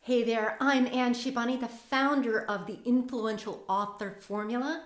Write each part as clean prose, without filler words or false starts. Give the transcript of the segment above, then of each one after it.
Hey there, I'm Ann Shibani, the founder of the Influential Author Formula,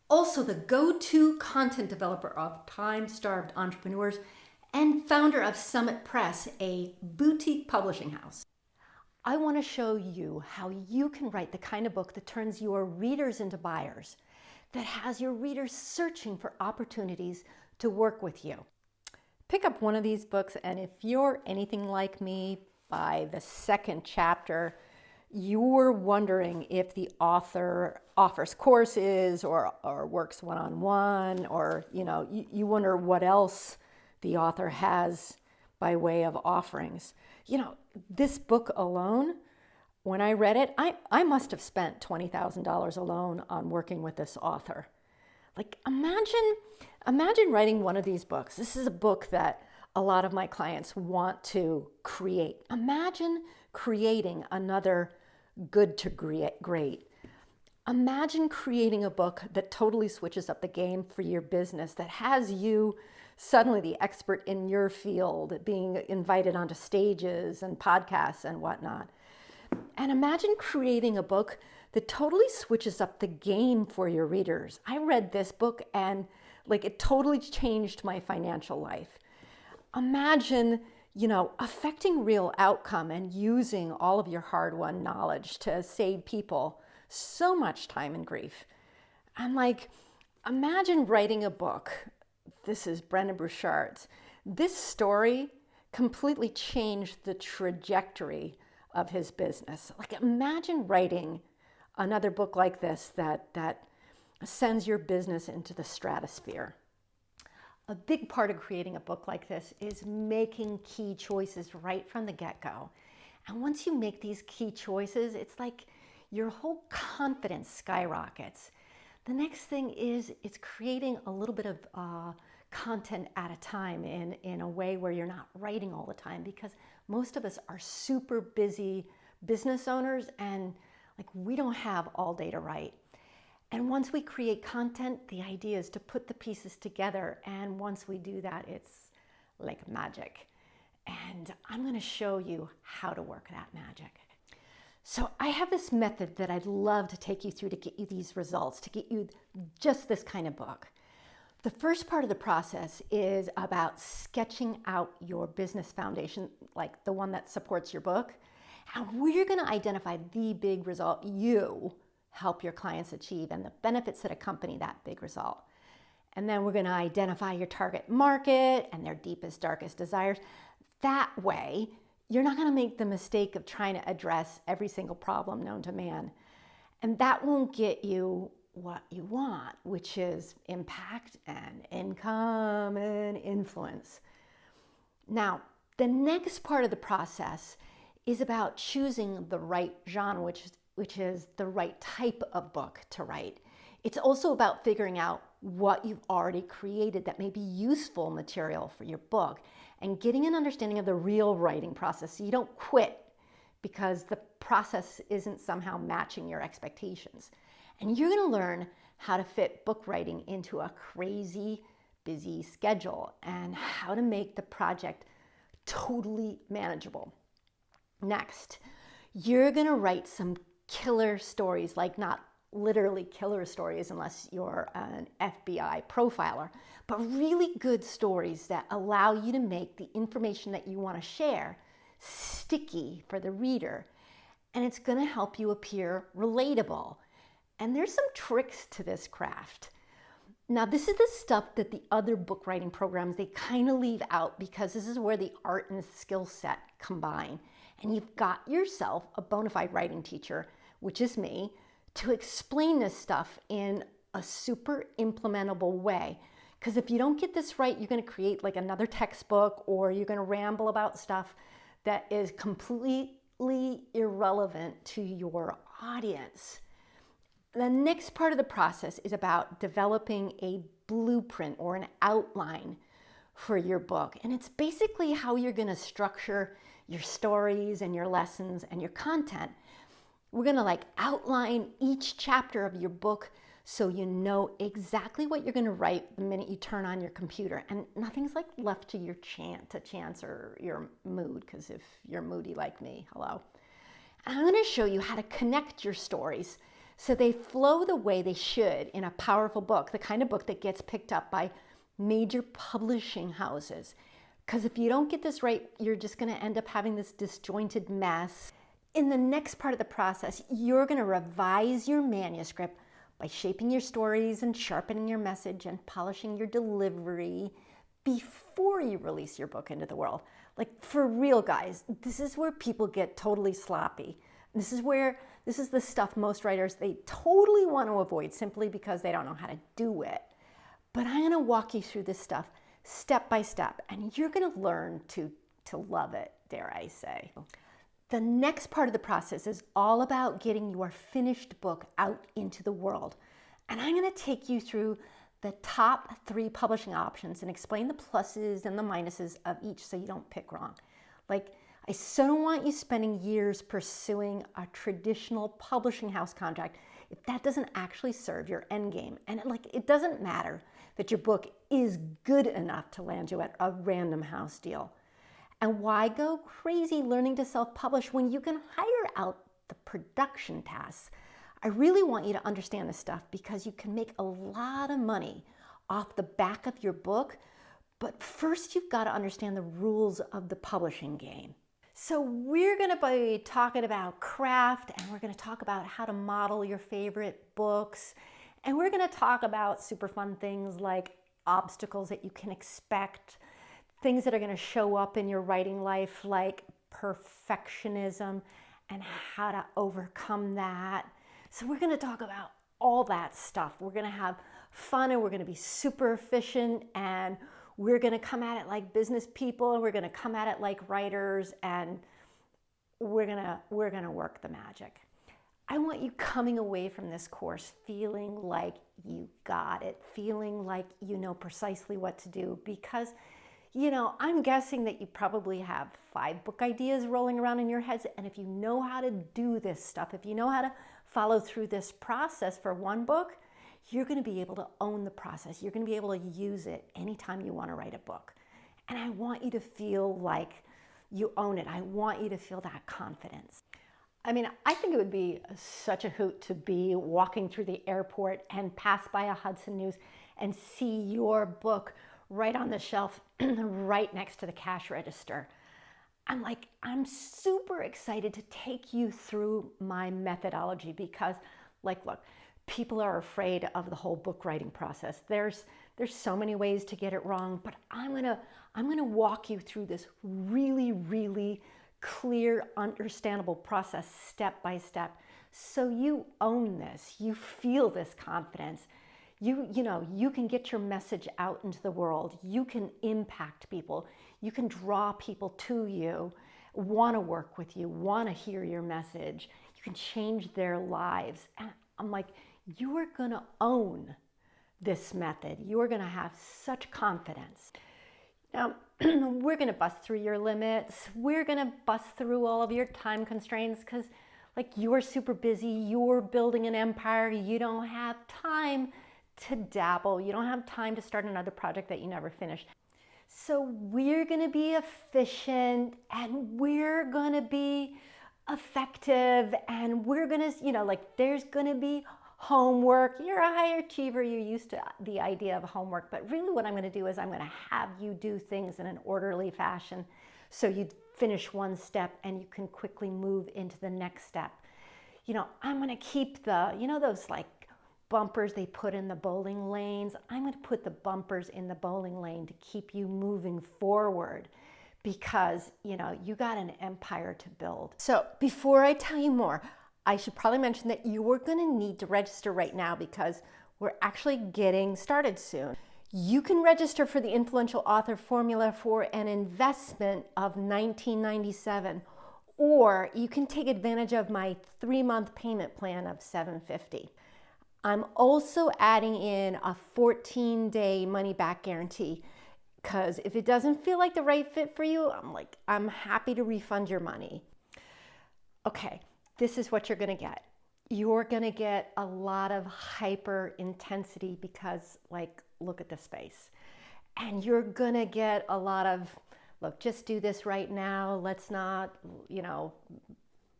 also the go-to content developer of time-starved entrepreneurs, and founder of Summit Press, a boutique publishing house. I want to show you how you can write the kind of book that turns your readers into buyers, that has your readers searching for opportunities to work with you. Pick up one of these books, and if you're anything like me, by the second chapter, you're wondering if the author offers courses or works one-on-one, or you wonder what else the author has by way of offerings. This book alone, when I read it, I must have spent $20,000 alone on working with this author. Like, imagine writing one of these books. This is a book that a lot of my clients want to create. Imagine creating another Good to Great. Imagine creating a book that totally switches up the game for your business, that has you suddenly the expert in your field, being invited onto stages and podcasts and whatnot. And imagine creating a book that totally switches up the game for your readers. I read this book and it totally changed my financial life. Imagine, affecting real outcome and using all of your hard-won knowledge to save people so much time and grief. And imagine writing a book. This is Brendon Burchard's. This story completely changed the trajectory of his business. Imagine writing another book like this that sends your business into the stratosphere. A big part of creating a book like this is making key choices right from the get-go. And once you make these key choices, it's like your whole confidence skyrockets. The next thing is it's creating a little bit of content at a time in a way where you're not writing all the time, because most of us are super busy business owners and we don't have all day to write. And once we create content, the idea is to put the pieces together. And once we do that, it's like magic. And I'm going to show you how to work that magic. So I have this method that I'd love to take you through to get you these results, to get you just this kind of book. The first part of the process is about sketching out your business foundation, like the one that supports your book. And we're going to identify the big result you help your clients achieve and the benefits that accompany that big result. And then we're going to identify your target market and their deepest, darkest desires. That way, you're not going to make the mistake of trying to address every single problem known to man. And that won't get you what you want, which is impact and income and influence. Now, the next part of the process is about choosing the right genre, which is the right type of book to write. It's also about figuring out what you've already created that may be useful material for your book and getting an understanding of the real writing process so you don't quit because the process isn't somehow matching your expectations. And you're going to learn how to fit book writing into a crazy busy schedule and how to make the project totally manageable. Next, you're going to write some killer stories, not literally killer stories unless you're an FBI profiler, but really good stories that allow you to make the information that you want to share sticky for the reader. And it's going to help you appear relatable. And there's some tricks to this craft. Now, this is the stuff that the other book writing programs, they kind of leave out because this is where the art and skill set combine. And you've got yourself a bona fide writing teacher, which is me, to explain this stuff in a super implementable way. Because if you don't get this right, you're going to create another textbook, or you're going to ramble about stuff that is completely irrelevant to your audience. The next part of the process is about developing a blueprint or an outline for your book. And it's basically how you're going to structure your stories and your lessons and your content. We're going to outline each chapter of your book so you know exactly what you're going to write the minute you turn on your computer, and nothing's left to chance or your mood, because if you're moody like me, hello. And I'm going to show you how to connect your stories so they flow the way they should in a powerful book, the kind of book that gets picked up by major publishing houses. Because if you don't get this right, you're just going to end up having this disjointed mess. In the next part of the process, you're going to revise your manuscript by shaping your stories and sharpening your message and polishing your delivery before you release your book into the world. Like, for real, guys, this is where people get totally sloppy. This is the stuff most writers, they totally want to avoid simply because they don't know how to do it. But I'm going to walk you through this stuff step by step, and you're going to learn to love it, dare I say. The next part of the process is all about getting your finished book out into the world. And I'm going to take you through the top 3 publishing options and explain the pluses and the minuses of each so you don't pick wrong. Like, I so don't want you spending years pursuing a traditional publishing house contract if that doesn't actually serve your end game. And it doesn't matter that your book is good enough to land you at a Random House deal. And why go crazy learning to self-publish when you can hire out the production tasks? I really want you to understand this stuff because you can make a lot of money off the back of your book, but first you've got to understand the rules of the publishing game. So we're going to be talking about craft, and we're going to talk about how to model your favorite books, and we're going to talk about super fun things like obstacles that you can expect, things that are going to show up in your writing life like perfectionism and how to overcome that. So we're going to talk about all that stuff. We're going to have fun, and we're going to be super efficient, and we're going to come at it like business people, and we're going to come at it like writers, and we're going to work the magic. I want you coming away from this course feeling like you got it, feeling like you know precisely what to do, because I'm guessing that you probably have 5 book ideas rolling around in your heads, and if you know how to do this stuff, if you know how to follow through this process for one book, you're going to be able to own the process. You're going to be able to use it anytime you want to write a book. And I want you to feel like you own it. I want you to feel that confidence. I mean, I think it would be such a hoot to be walking through the airport and pass by a Hudson News and see your book right on the shelf, right next to the cash register. I'm super excited to take you through my methodology because, look, people are afraid of the whole book writing process. There's so many ways to get it wrong, but I'm gonna walk you through this really, really clear, understandable process step by step, so you own this, you feel this confidence. You can get your message out into the world. You can impact people. You can draw people to you, want to work with you, want to hear your message. You can change their lives. And I'm like, you are going to own this method. You are going to have such confidence. Now, we're going to bust through your limits. We're going to bust through all of your time constraints because, you're super busy. You're building an empire. You don't have time to dabble. You don't have time to start another project that you never finish. So we're going to be efficient, and we're going to be effective, and we're going to, there's going to be homework. You're a high achiever. You're used to the idea of homework, but really what I'm going to do is I'm going to have you do things in an orderly fashion so you finish one step and you can quickly move into the next step. I'm going to keep those bumpers they put in the bowling lanes. I'm going to put the bumpers in the bowling lane to keep you moving forward because, you got an empire to build. So before I tell you more, I should probably mention that you are going to need to register right now because we're actually getting started soon. You can register for the Influential Author Formula for an investment of $19.97, or you can take advantage of my 3-month payment plan of $750. I'm also adding in a 14-day money-back guarantee because if it doesn't feel like the right fit for you, I'm happy to refund your money. Okay, this is what you're going to get. You're going to get a lot of hyper intensity because, look at this face. And you're going to get a lot of, look, just do this right now. Let's not,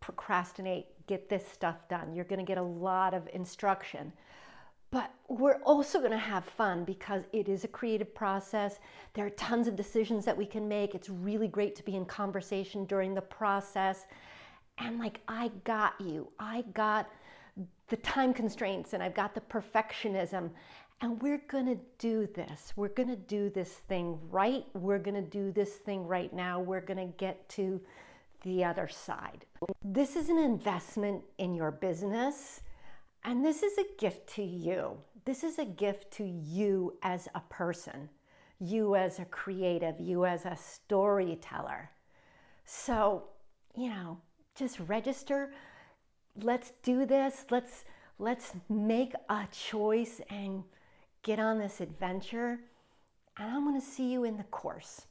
procrastinate, get this stuff done. You're going to get a lot of instruction. But we're also going to have fun because it is a creative process. There are tons of decisions that we can make. It's really great to be in conversation during the process. And like, I got you. I got the time constraints and I've got the perfectionism. And we're going to do this. We're going to do this thing right. We're going to do this thing right now. We're going to get to the other side. This is an investment in your business. And this is a gift to you. This is a gift to you as a person, you as a creative, you as a storyteller. So, just register. Let's do this. Let's make a choice and get on this adventure. And I'm going to see you in the course.